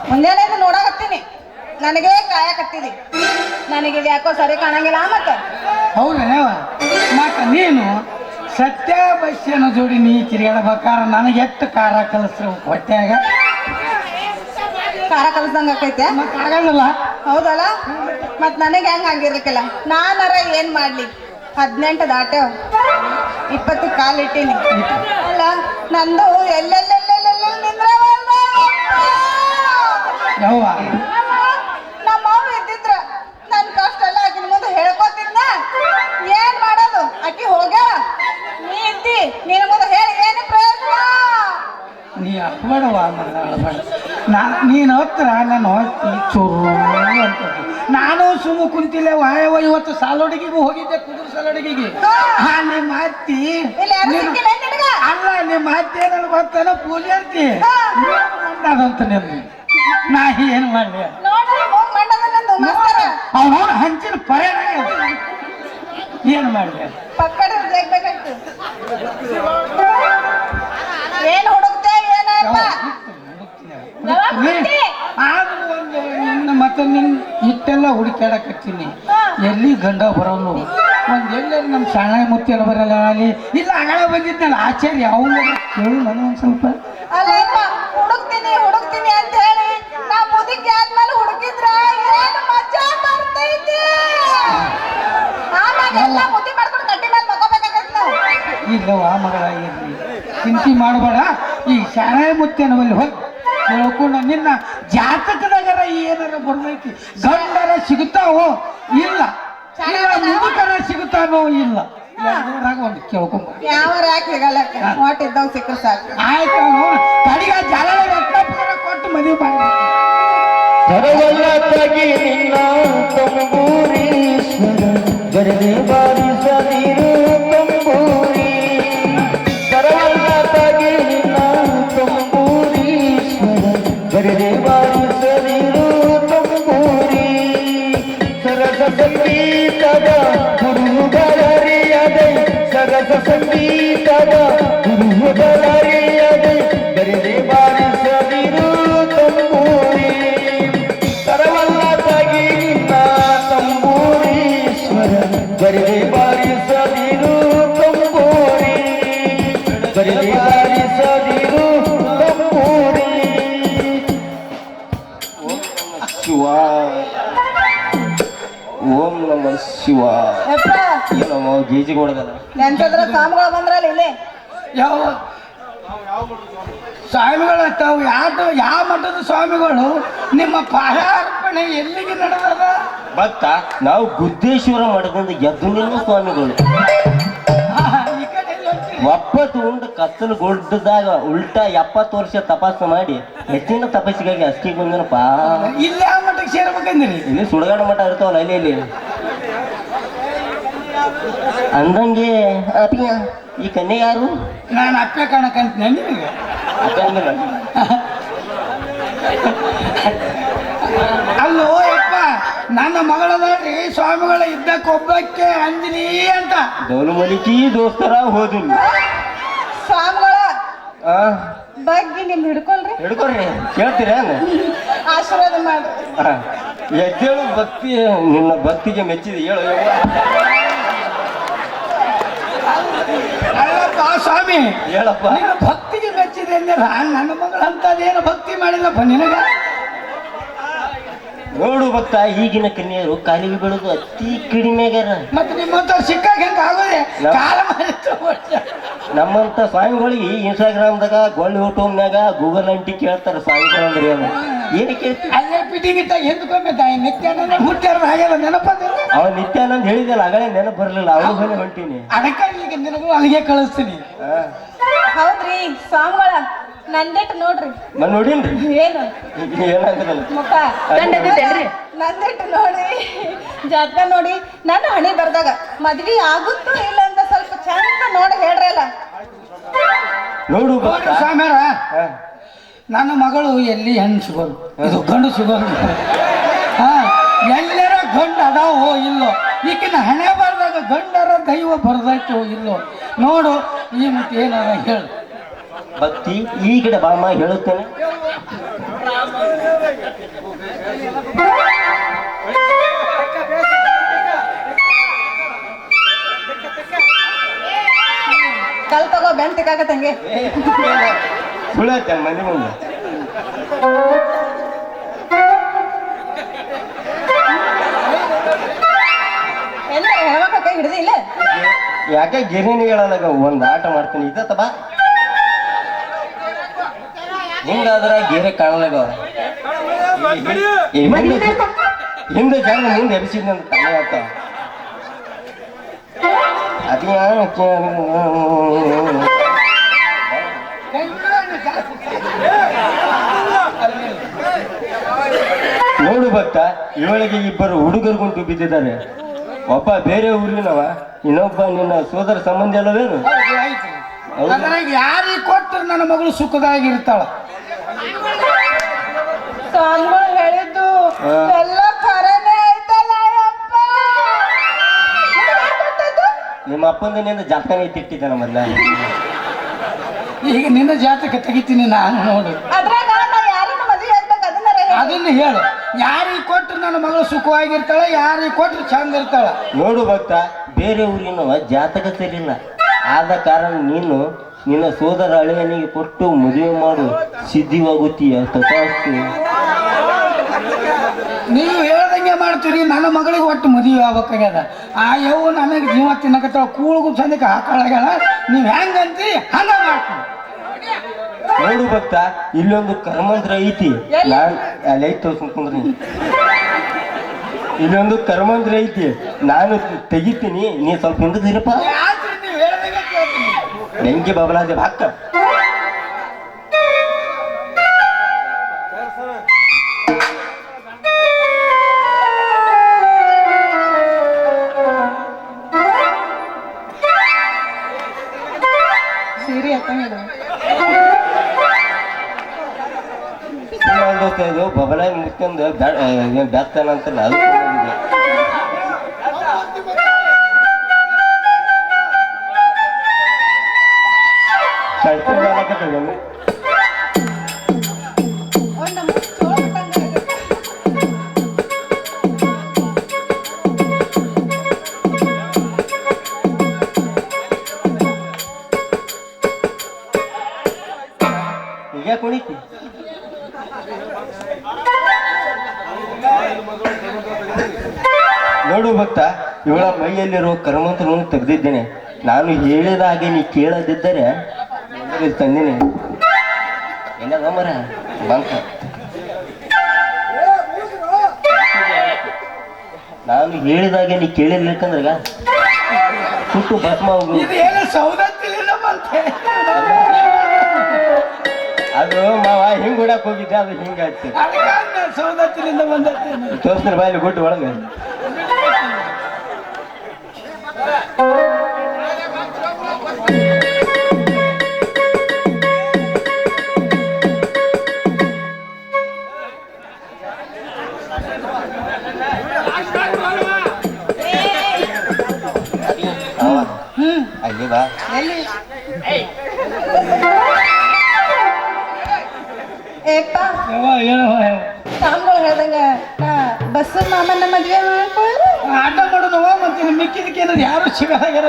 ಮುಂಜಾನೆಯಿಂದ ನೋಡಾಕತ್ತೀನಿ, ನನಗೆ ಕಾಯಕತ್ತಿದಿ. ನನಗೆ ಯಾಕೋ ಸರಿ ಕಾಣಂಗಿಲ್ಲ. ಮತ್ತೆ ಹೌದೇನವ ಮತ್ತ ನೀನು ಸತ್ಯ ಬಸ್ಯನ ಜೋಡಿ ನೀ ತಿರುಗಾಡಬೇಕಾರ ನನಗೆ ಎಷ್ಟು ಕಾರ ಕಲಿಸ್ರು ಹೊಟ್ಟೆಯಾಗ ಖಾರ ಕಲಸಂಗ ಆಕೈತೆ. ಮತ್ತೆ ಆಗಲ್ಲ. ಹೌದಲ್ಲ, ಮತ್ ನನಗೆ ಹೆಂಗ ಆಗಿರ್ಲಿಕ್ಕಿಲ್ಲ. ನಾನರ ಏನ್ ಮಾಡ್ಲಿ? 18 ದಾಟ್ಯಾವ, 20 ಕಾಲಿಟ್ಟೀನಿ. ಅಲ್ಲ ನಂದು ಎಲ್ಲೆಲ್ಲೆಲ್ಲೆಲ್ಲೆಲ್ಲ ನಿಂದ್ರವಲ್ಲ. ಯವ್ವ ನಮ್ಮ ಮಾವ ಇದ್ದಿದ್ರ ನನ್ ಕಷ್ಟ ಎಲ್ಲ ಆಕಿನ ಮುಂದೆ ಹೇಳ್ಕೊತಿದ್ನ. ಏನ್ ಮಾಡೋದು? ಆಕಿ ಹೋಗ್ಯಾಳ, ನೀ ಇದ್ದಿ, ನಿನ್ನ ಮುಂದೆ ಹೇಳಿ ಏನು ಪ್ರಯೋಜನ? ನೀ ಅಪ್ಬೇಡವ ಮಗಳ ಅಳಬೇಡ. ನೀನು ಹತ್ರ ನಾನು ಹೊತ್ತಿ ಚೂರು ಅಂತ ನಾನು ಸುಮ್ಮ ಕುಂತಿಲ್ಲ. ವಾಯವ ಇವತ್ತು ಸಾಲೊಡಗಿಗೂ ಹೋಗಿದ್ದೆ, ಕುದುರೆ ಸಾಲೊಡಗಿಗೆ. ನಿಮ್ಮ ಅತ್ತಿ ಅಲ್ಲ, ನಿಮ್ಮ ಅತ್ತಿ ನನಗೆ ಗೊತ್ತಾನ ಪೂಜೆ ಅಂತಿ ಅದಂತ ನಿಮ್ಗೆ ನಾ ಏನು ಮಾಡಲಿ? ಅವನು ಹಂಚಿನ ಪರ್ಯಾಯ ಏನು ಮಾಡಲಿ? ಪಕ್ಕಡ ಬೇಕಾಯ್ತು. ಏನ್ ಹುಡುಕ್ತೆ ಏನಪ್ಪ? ಆದ್ರೂ ಒಂದು ನಿನ್ನ ಮತ್ತೆ ನಿನ್ ಇಟ್ಟೆಲ್ಲ ಹುಡುಕಾಡಕತ್ತೀನಿ. ಎಲ್ಲಿ ಗಂಡ ಬರೋನು ಒಂದು ಎಲ್ಲೆಲ್ಲಿ ನಮ್ಮ ಸಣ್ಣ ಮುತ್ತಿನ ಬರಲ್ಲ ಅಲ್ಲಿ ಇಲ್ಲ. ಆಗಲೇ ಬಂದಿದ್ನಲ್ಲ ಆಚಾರ್ಯ, ಅವನು ಕೇಳು ನನಗೆ ಒಂದು ಸ್ವಲ್ಪ. ಅಲ್ಲಪ್ಪ, ಹುಡುಕ್ತೀನಿ ಹುಡುಕ್ತೀನಿ ಅಂತ ಹೇಳಿ ನಾ ಮುದುಕಿ ಆದ್ಮೇಲೆ ಹುಡುಕಿದ್ರ ಏನು ಮಜಾ ಬರ್ತೈತಿ. ಆಮೇಲೆ ಎಲ್ಲ ಮುದ್ದಿ ಮಾಡ್ಕೊಂಡು ಕಟ್ಟಿ ಮೇಲೆ ಮಕ್ಕೋಬೇಕಾಗೈತಿ ನಾವು. ಇಲ್ಲವ ಮಗಳ ಇರಲಿ, ಚಿಂತೆ ಮಾಡಬೇಡ. ಈ ಶಾಣೆ ಮುತ್ತೇನ ಬಲ್ಲಿ ಹೋಗಿ ಕೇಳ್ಕೊಂಡು ನಿನ್ನ ಜಾತಕದಾಗರ ಏನಾರ ಬರ್ತೈತಿ. ಗಂಡರ ಸಿಗುತ್ತಾವೋ ಇಲ್ಲ, ಇಲ್ಲ ಮುದುಕರ ಸಿಗುತ್ತಾನೋ ಇಲ್ಲ, ಒಂದು ಕೇಳ್ಕೊಂಬ. ಯಾವ ಯಾಕೆ ಸಿಗಲ್ಲ, ವಾಟ್ ಇದ್ದಾವ ಸಿಕ್ಕ ಸಾಕು. ಆಯ್ತು, ಕಡಿಗ ಜಲ ರತ್ನಪುರ ಕೊಟ್ಟು ಮದುವೆ ಮಾಡಿ ಸರವಲ್ಲತ್ತಾಗಿ ನಿನ್ನ ತಂಬೂರೀಶ್ವರ ಗರದೆ ಬಾರಿಸದಿರು ತಂಬೂರಿ. ಸರವಲ್ಲತ್ತಾಗಿ ನಿನ್ನ ತಂಬೂರೀಶ್ವರ ಗರದೆ ಬಾರಿಸದಿರು ತಂಬೂರಿ. ಸರಸ ಸಂಗೀತದ ಗುರುಗಳರಿಯದೆ, ಸರಸ ಸಂಗೀತದ ಗುರುಗಳರಿಯದೆ ಗರದೆ ಬಾರಿಸದಿರು ತಂಬೂರಿ. ಸರವಲ್ಲತ್ತಾಗಿ ನಿನ್ನ ತಂಬೂರೀಶ್ವರ ಗರದೆ ಬಾರಿಸದಿರು ತಂಬೂರಿ. ಗರದೆ ಬಾರಿಸದಿರು ತಂಬೂರಿ. ಓಂ ನಮಃ ಶಿವಾಯ. ಯಪ್ಪ, ಏನಮ್ಮ ಗೀಜಿಗೆ ಹೊಡೆದಲ್ಲ? ನೆನ್ಸಿದ್ರ ಸ್ವಾಮಿಗಳು ಬಂದ್ರಲ್ಲ ಇಲ್ಲಿ. ಯಾವ ಸ್ವಾಮಿಗಳು ತಾವು ಯಾವ ಮಠದ ಸ್ವಾಮಿಗಳು? ನಿಮ್ಮ ಪಾದಾರ್ಪಣೆ ಎಲ್ಲಿಗೆ ನಡೆದದ? ಭಕ್ತ, ನಾವು ಗುದ್ದೇಶ್ವರ ಮಠದಿಂದ ಗೆದ್ದು ನಿನ್ನ ಸ್ವಾಮಿಗಳು. ಈ ಕಡೆ ಎಲ್ಲಿ ಹೋಗ್ತೀರಿ? ಒಪ್ಪತ್ತು ಉಂಡು ಕತ್ತಲು ಗುಡ್ಡದಾಗ ಉಲ್ಟಾ 70 ವರ್ಷ ತಪಾಸಣೆ ಮಾಡಿ ಹೆಚ್ಚಿನ ತಪಸ್ಸಿಗಾಗಿ ಅಷ್ಟೇ ಬಂದನಪ್ಪ. ಇಲ್ಲಿ ಯಾವ ಮಠಕ್ಕೆ ಸೇರ್ಬೇಕಂದಿರಿ? ಇಲ್ಲಿ ಸುಡಗಾಡ ಮಠ ಇರ್ತಾವಲ್ಲ ಅಲ್ಲಿ ಅಂದಂಗೆ. ಅಪಿಯ ಈ ಕನ್ಯೆ ಯಾರು? ನಾನು ಅಪ್ಪೆ ಕಾಣಕಂತೀನಿ ನಿಮಗೆ. ಅಕ್ಕಂಗಿಲ್ಲ. ಅಲ್ಲೋ ಯಪ್ಪ, ನನ್ನ ಮಗಳದಾರಿ ಸ್ವಾಮಿಗಳ ಇದ್ದಕ್ಕೊಬ್ಬಕ್ಕೆ ಅಂಜನಿ ಅಂತ. ಡೋಲು ಮಲಿಕಿ ದೋಸ್ತರ ಹೋದಿಲ್ಲ. ಸ್ವಾಮಿಗಳ ಆ ಬಗ್ಗೆ ನಿಮ್ ಹಿಡ್ಕೊಳ್ರಿ, ಹಿಡ್ಕೊಡ್ರಿ, ಕೇಳ್ತೀರ? ಆಶೀರ್ವಾದ ಮಾಡ್ರಿ. ಎದ್ದೇಳು ಭಕ್ತಿ, ನಿನ್ನ ಭಕ್ತಿಗೆ ಮೆಚ್ಚಿದೆ ಹೇಳು. ಅಲ್ಲಪ್ಪ ಸ್ವಾಮಿ, ಹೇಳಪ್ಪ. ನಿನ್ನ ಭಕ್ತಿಗೆ ಮೆಚ್ಚಿದೆ ಅಂದಿಲ್ಲ. ನನ್ನ ಮಗಳು ಅಂತದೇನು ಭಕ್ತಿ ಮಾಡಿಲ್ಲಪ್ಪ ನಿನಗ. ನೋಡು ಭಕ್ತ, ಈಗಿನ ಕನ್ಯರು ಕಾಲಿಗೆ ಬೀಳೋದು ಅತಿ ಕಡಿಮೆ ಆಗ್ಯಾರ. ಮತ್ತೆ ನಿಮ್ಮಂತ ಸಿಕ್ಕಾಗ ಹೆಂಗ ಆಗೋದೆ? ಕಾಲ ಮಾಡಿ ನಮ್ಮಂತ ಸ್ವಾಮಿಗಳಿಗೆ ಇನ್ಸ್ಟಾಗ್ರಾಮ್ದಾಗ ಗೋಲ್ಡ್ ಯೂಟ್ಯೂಬ್ನಾಗ ಗೂಗಲ್ ಅಂಟಿ ಕೇಳ್ತಾರೆ ಸ್ವಾಮಿಗಳು ಅಂದ್ರೆ ಏನು ಏನಕ್ಕೆ? ಅಲ್ಲೇ ಪಿಟಿಂಗ್ ಇಟ್ಟಾಗ ಹಿಂದ್ಕೊಮ್ಮೆ ನಿತ್ಯಾನಂದ ಹುಟ್ಟ್ಯಾರ ಹಾಗೆಲ್ಲ ನೆನಪದಿಲ್ಲ. ಅವ ನಿತ್ಯಾನಂದ್ ಹೇಳಿದಲ್ಲ ಆಗಲೇ ನೆನಪು ಬರಲಿಲ್ಲ, ಅವ್ರು ಬಂದು ಹೊಂಟೀನಿ. ಅದಕ್ಕೆ ಈಗ ನಿನಗೂ ಅಲ್ಲಿಗೆ ಕಳಿಸ್ತೀನಿ. ಹೌದ್ರಿ ಸ್ವಾಮಿಗಳ, ನಂದಿಟ್ಟು ನೋಡ್ರಿ. ನೋಡೀನ್ರಿ ಏನು ಏನಾಗದಲ್ಲ ಮುಖ ನಂದಿಟ್ಟು ನೋಡಿ, ಜಾತಕ ನೋಡಿ, ನನ್ನ ಹಣಿ ಬರ್ದಾಗ ಮದ್ವಿ ಆಗುತ್ತೋ ಇಲ್ಲ ಅಂತ ಸ್ವಲ್ಪ ಚಂದ ನೋಡಿ ಹೇಳ್ರಲ್ಲ. ನೋಡು ಭಕ್ತ. ಸ್ವಾಮ್ಯಾರ, ನನ್ನ ಮಗಳು ಎಲ್ಲಿ ಹೆಣ್ಣು ಸಿಗೋದು, ಇದು ಗಂಡು ಸಿಗೋದು. ಎಲ್ಲರ ಗಂಡು ಅದಾವೋ ಇಲ್ಲೋ, ಈಗಿನ ಹಣೆ ಬರ್ದಾಗ ಗಂಡರ ದೈವ ಬರ್ದೈತೋ ಇಲ್ಲೋ ನೋಡು. ಈ ಮತ್ತೆ ಏನಾರ ಹೇಳು ಭಕ್ತಿ ಈ ಕಡೆ ಬಾಮ ಹೇಳುತ್ತೇನೆ. ಕಲ್ ತಗೋ ಬೆನ್ ತಿಕ್ಕಾಕತ್ತಂಗೆ. ಸುಳ್ಳತ್ತೆ ಮನೆ ಮುಂದೆ. ಎಲ್ಲ ಹೆಣ್ಮಕ್ಳ ಕೈ ಹಿಡ್ದಿ ಇಲ್ಲ. ಯಾಕೆ ಗಿರಿನಿ ಹೇಳಲ್ಲ ಒಂದ್ ಆಟ ಮಾಡ್ತೀನಿ ಇದ್ದತ್ತ ಬಾ. ಹಿಂಗಾದ್ರ ಗೆರೆ ಕಾಣಲಾಗವ. ಹಿಂದೆ ಜನ ಮುಂದೆ ಎಬ್ಸಿದ್ನಂತ ತಲೆ ಆಗ್ತಾವ. ನೋಡು ಭಕ್ತ, ಇವಳಿಗೆ ಇಬ್ಬರು ಹುಡುಗರು ಗುಂಟು ಬಿದ್ದಿದ್ದಾರೆ. ಒಬ್ಬ ಬೇರೆ ಊರಿನವ, ಇನ್ನೊಬ್ಬ ನಿನ್ನ ಸೋದರ ಸಂಬಂಧಿ ಅಲ್ಲವೇನು? ಅದ್ರಾಗ ಯಾರಿಗೆ ಕೊಟ್ಟರು ನನ್ನ ಮಗಳು ಸುಖದಾಗಿರ್ತಾಳ. ಸ್ವಾಮಿಗಳು ಹೇಳಿದ್ದು ಎಲ್ಲ ಖರೇನೆ ಆಯ್ತಲ್ಲ ಅಯ್ಯಪ್ಪ. ನಿಮ್ಮ ಅಪ್ಪಂದಿನಿಂದ ಜಾತಕನೇ ತಿಟ್ಟಿದ್ದಾನ ಮೊದ್ಲ. ಈಗ ನಿನ್ನ ಜಾತಕ ತೆಗಿತೀನಿ ನಾನು ನೋಡು. ಅದ್ರಾಗ ನಾ ಯಾರನ್ನ ಮದುವೆ ಆಗ್ಬೇಕು ಅದನ್ನ ಹೇಳು. ಯಾರಿಗೆ ಕೊಟ್ಟರು ನನ್ನ ಮಗಳು ಸುಖವಾಗಿರ್ತಾಳ, ಯಾರಿಗೆ ಕೊಟ್ಟರು ಚಂದ ಇರ್ತಾಳ. ನೋಡು ಭಕ್ತ, ಬೇರೆ ಊರಿನವ ಜಾತಕ ಸರಿಯಿಲ್ಲ. ಆದ ಕಾರಣ ನೀನು ನಿನ್ನ ಸೋದರ ಅಳಿಯನಿಗೆ ಕೊಟ್ಟು ಮದುವೆ ಮಾಡು, ಸಿದ್ಧಿವಾಗುತ್ತೀಯ. ತಪಾಸ್ತು. ನೀವು ಹೇಳ್ದಂಗೆ ಮಾಡ್ತೀರಿ. ನನ್ನ ಮಗಳಿಗೆ ಒಟ್ಟು ಮದುವೆ ಆಗ್ಬೇಕಾಗ್ಯದ. ಆ ಯವು ನನಗೆ ಜೀವ ತಿನ್ನಕತ್ತಾಳ, ಕೂಳ್ಗು ಚಂದಕ್ಕೆ ಹಾಕಳಾಗ್ಯಾಳ. ನೀವು ಹೆಂಗಂತೀರಿ ಹಂಗ ಮಾಡ್ತೀನಿ. ನೋಡು ಭಕ್ತ, ಇಲ್ಲೊಂದು ಕರ್ಮಂತ್ರ ಐತಿ. ಅಲ್ಲಿ ಐತಿ ಕುಂದ್ರಿ. ಇಲ್ಲೊಂದು ಕರ್ಮಂತ್ರ ಐತಿ, ನಾನು ತೆಗಿತೀನಿ, ನೀ ಸ್ವಲ್ಪ ಹಿಂದದಿರಪ್ಪ. ಬೆಂಕಿ ಬಬಲಾದೆ ಭಾಕ್ಕ. ಸೀರೆ ದೋಸ್ತ ಇದು ಬಬಲಾಗಿ ಮುಚ್ಕೊಂಡು ಬ್ಯಾಸ್ತಾನಂತಲ್ಲ ಅದು ಈಗ ಕುಣಿತಿ. ನೋಡು ಭಕ್ತ, ಇವಳ ಮೈಯಲ್ಲಿರೋ ಕರ್ಮಂತ್ರವನ್ನು ತೆಗೆದಿದ್ದೇನೆ. ನಾನು ಹೇಳಿದ ಹಾಗೆ ನೀ ಕೇಳದಿದ್ದರೆ ತಂದಿನಿ. ಏನದ ಮರ ಬಂಕ. ನಾನು ಹೇಳಿದಾಗೆ ನೀ ಕೇಳಿರ್ಲಿಕ್ಕಂದ್ರಗ ಸುಟ್ಟು ಭಸ್ಮ ಹೋಗು. ಅದು ಮಾವ ಹಿಂಗ್ ಹೊಡಕ್ ಹೋಗಿದ್ದೆ, ಅದು ಹಿಂಗಾಯ್ತು. ಸೌದತ್ತಿನಿಂದ ಬಂದ ತೋರಿಸ್ತಾರೆ ಬಾಯಲ್ಲಿ ಗುಟ್ಟು ಒಳಗೆ. ಅಲ್ಲಿ ಬಾ. ಸ್ವಾಮಿಗಳು ಹೇಳ್ದಂಗ ಬಸ್ ಮಾಮನ ಮದ್ವೆ ಮಾಡ್ಕೊಳ್ಳಿ. ಆಟ ಮಾಡೋದು ಮತ್ತೆ ಮಿಕ್ಕಿದಕ್ಕೆ ಏನಾದ್ರು ಯಾರು ಸಿಗಲಾಗ್ಯಾರ.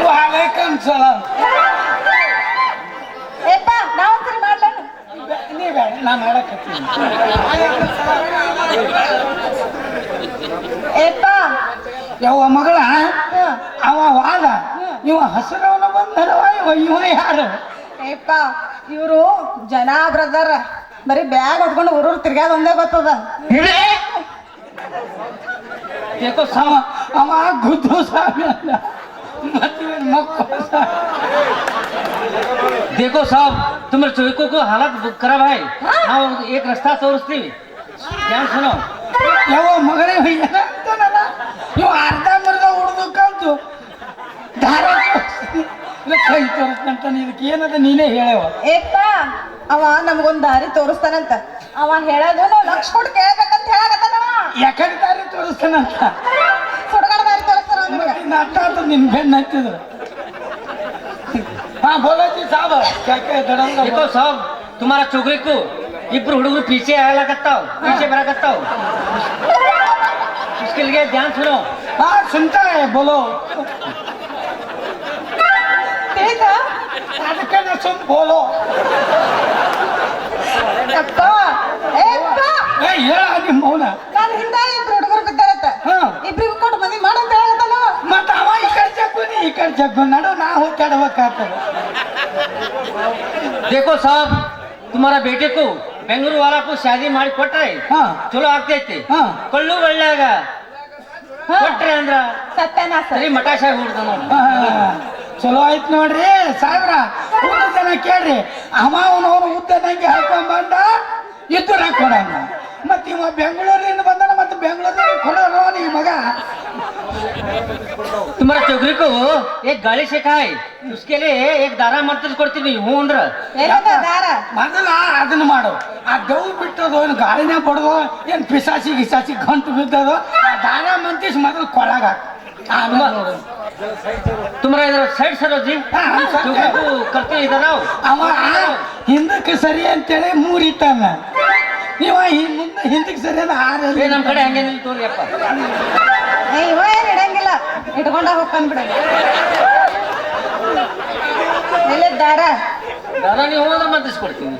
ವಾಲೇಕಂ ಸಲಾಂ. ಏಪ್ಪ ನಾ ಒಂದ್ಸರಿ ಮಾಡ್ಲೇನು? ನೀ ಬೇಡ, ನಾ ಮಾಡಕತ್ತೀನಿ. ಏಪ್ಪ ಯಾವ ಮಗಳ ಅವ ವಾದ, ಇವ ಹಸಿರವನ ಬಂದರವ, ಇವ ಯಾರು? ಏಪ್ಪ ಇವರು ಜನ ಬ್ರದರ್, ಬರೀ ಬ್ಯಾಗ್ ಹೊತ್ಕೊಂಡು ಊರೂರು ತಿರ್ಗಾದ ಒಂದೇ ಗೊತ್ತದ. ಅವ ಗುದ್ದು ಸ್ವಾಮಿ ಅಲ್ಲ. देखो साहब, तुम्हारे चौकों को हालत खराब है. ನಾವು एक रास्ता तोरिಸ್ತೀವಿ. ध्यान सुनो ಯಾವ ಮಗಳೇ ಏನಂತಾನಲ್ಲ ನೀವು ಅರ್ಧ ಮರ್ಧ ಹುಡ್ದಕ್ಕಂತು ದಾರ ಕೈ ತೋರಿಸ್ತಂತ ಇದಕ್ಕೆ ಏನದ ನೀನೇ ಹೇಳವ ಏಪ್ಪ ಅವ ನಮಗೊಂದ್ ದಾರಿ ತೋರಿಸ್ತಾನಂತ ಅವ ಹೇಳೋದು ನಾವು ಲಕ್ಷ ಕೊಟ್ಟು ಕೇಳ್ಬೇಕಂತ ಹೇಳಕತ್ತಾನವ ಯಾಕಡೆ ದಾರಿ ತೋರಿಸ್ತಾನಂತ ಸುಡಗಾಡ ದಾರಿ ತೋರಿಸ್ತಾನ ಅವ್ನಿಗೆ. ನಟ್ಟ ಆತ ನಿನ್ ಬೆನ್ನ ಹತ್ತಿದ್ರು हाँ बोलो जी साहब क्या क्या दड़ंगा देखो साहब तुम्हारा चोकरी को इब्र हुड़गु पीछे आया करता हो पीछे बड़ा करता हो उसके लिए ध्यान सुनो हाँ सुनता है बोलो ತಿಳಿತ ಅದಕ್ಕೆ ನಾ ಸುಮ್ बोलो ಅಪ್ಪ ಏಪ್ಪ ಏ ಹೇಳ ನಿಮ್ಮ ಮೌನ ನಾನು ಹಿಂದ ಇಬ್ರು ಹುಡುಗರು ಬಿದ್ದಾರತ್ತ ಹಾ ಇಬ್ರಿಗೂ ಕೊಟ್ಟು ಮದ್ವಿ ಮಾಡಂತ ಹೇಳಕತ್ತಾನ ಮತ್ತ ಅವ ಈ ಕಡೆ ಜಗ್ಗು ನೀ ಈ ಕಡೆ ಜಗ್ಗು ನಡು ನಾ ಹೋಗಿ ಕೆಡಬೇಕಾಗ್ತದೆ देखो साहब तुम्हारा बेटे को बेंगलुरु वाला को शादी ಮಾಡಿ ಕೊಟ್ರೆ ಹಾ ಚಲೋ ಆಗ್ತೈತಿ ಹಾ ಕೊಳ್ಳು ಒಳ್ಳೆಯಾಗ ಕೊಟ್ರೆ ಅಂದ್ರ ಸತ್ಯನಾಶ ಸರಿ ಮಟಾಶ ಹುಡ್ದ ನೋಡಿ ಹಾ, ಚಲೋ ಆಯ್ತು ನೋಡ್ರಿ ಸಾಹೇಬ್ರ ಉದ್ದ ಜನ ಕೇಳ್ರಿ ಅವ ಅವನವನು ಉದ್ದ ನಂಗೆ ಹಾಕೊಂಡ್ ಬಂದ ಇದ್ದು ಕೊಡಂಗ ಮತ್ತ ಇವ ಬೆಂಗಳೂರಿಂದ ಬಂದನ ಮತ್ತೆ ಬೆಂಗಳೂರಿಂದ ಕೊಡೋನು ಈ ಮಗ तुम्हारा चोकरी को एक गाड़ी से खाए उसके लिए एक दारा मंत्र ಕೊಡ್ತೀನಿ ಹೂ ಅಂದ್ರ ಏನದ ದಾರ ಮೊದಲ ಅದನ್ನ ಮಾಡು ಆ ದವ್ ಬಿಟ್ಟದು ಏನು ಗಾಳಿನೇ ಬಡ್ದು ಏನು ಪಿಸಾಸಿ ಗಿಸಾಸಿ ಗಂಟು ಬಿದ್ದದು ಆ ದಾರ ಮಂತಿಸ್ ಮೊದಲು ಕೊಳಗ ಆಮೇಲೆ ನೋಡು तुम्हारा इधर साइड सरो जी हाँ, हम सब चोकरी को करते इधर आओ ಅವ ಹಿಂದಕ್ಕೆ ಸರಿ ಅಂತೇಳಿ ಮೂರಿತಾನ ಇವ ಮುಂದೆ ಹಿಂದಕ್ಕೆ ಸರಿ ಅದ ಏ ನಮ್ಮ ಕಡೆ ಹಂಗೆ ನಿಲ್ ತೋರಿ ಅಪ್ಪ ಇವ ಏನ್ ಇಡಂಗಿಲ್ಲ ಇಟ್ಕೊಂಡ ಹೋಗ್ತಾನ ಬಿಡ ಎಲ್ಲಿ ದಾರ ದಾರ ನೀವು ಹೋದ್ರೆ ಮಂತ್ರಿಸ್ಕೊಡ್ತೀನಿ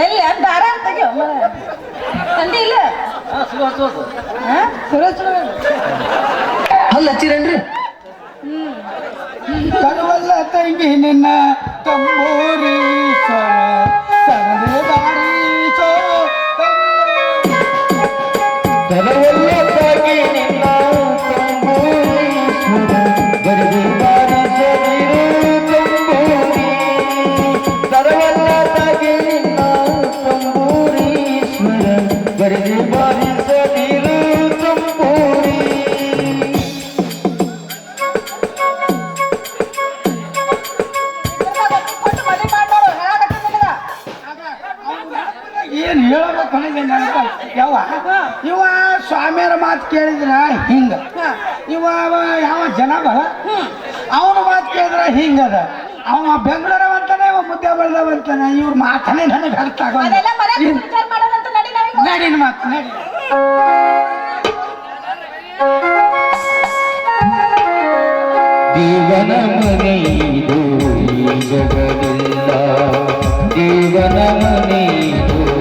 ಎಲ್ಲಿ ಅದ್ ದಾರ ಅಂತ ತೆಗಿಯೋ ತಂದಿ ಇಲ್ಲ ಹಾ ಸುರು ಹಚ್ಚೋದು ಹಾ ಸುರೇಶ್ ಅಲ್ಲಿ ಹಚ್ಚಿರೇನ್ರಿ ಕರುವಲ್ಲ ತಂಗಿ ನಿನ್ನ ತಂಬೂರೀಶ್ವರ ತನದೇ ದಾರೀಶ್ವರ ತರವಲ್ಲ ತಾಗಿ ನಿನ್ನ ತಂಬೂರೀಶ್ವರ ಗರಡಿ ಬಾರಿಸದಿರು ತಂಬೂರಿ ತರವಲ್ಲ ತಾಗಿ ನಿನ್ನ ತಂಬೂರೀಶ್ವರ ಗರಡಿ ಬಾರಿಸದಿರು ತಂಬೂರಿ ಕೊಟ್ಟು ಮದುವೆ ಮಾಡೋರು ಹೇಳಕತ್ತಿದ್ದ ಏನ್ ಹೇಳ್ಬೇಕು ಅನ್ನೋದೇ ನೆನಪ ಯಾವ ಇವ ಸ್ವಾಮಿಯರ ಮಾತು ಕೇಳಿದ್ರ ಹಿಂಗ ಇವ ಯಾವ ಜನ ಬರ ಅವನ ಮಾತು ಕೇಳಿದ್ರ ಹಿಂಗದ ಅವ ಬೆಂಗಳೂರವ ಅಂತಾನೆ ಇವ ಮುದ್ದೆ ಬೆಳೆದವ ಅಂತಾನೆ ಇವ್ರ ಮಾತನೇ ನನಗೆ ಅರ್ಥ ಅದೆಲ್ಲ ಮನೆ ಆಗೋದು ವಿಚಾರ ಮಾಡೋದಂತ ನಡಿ ನಾವೀಗ ನಡಿನ ಮಾತು ನಡಿ ದೇವನ ಮನೆಯಿದು ಈ ಜಗವಿಲ್ಲ ದೇವನ ಮನೆ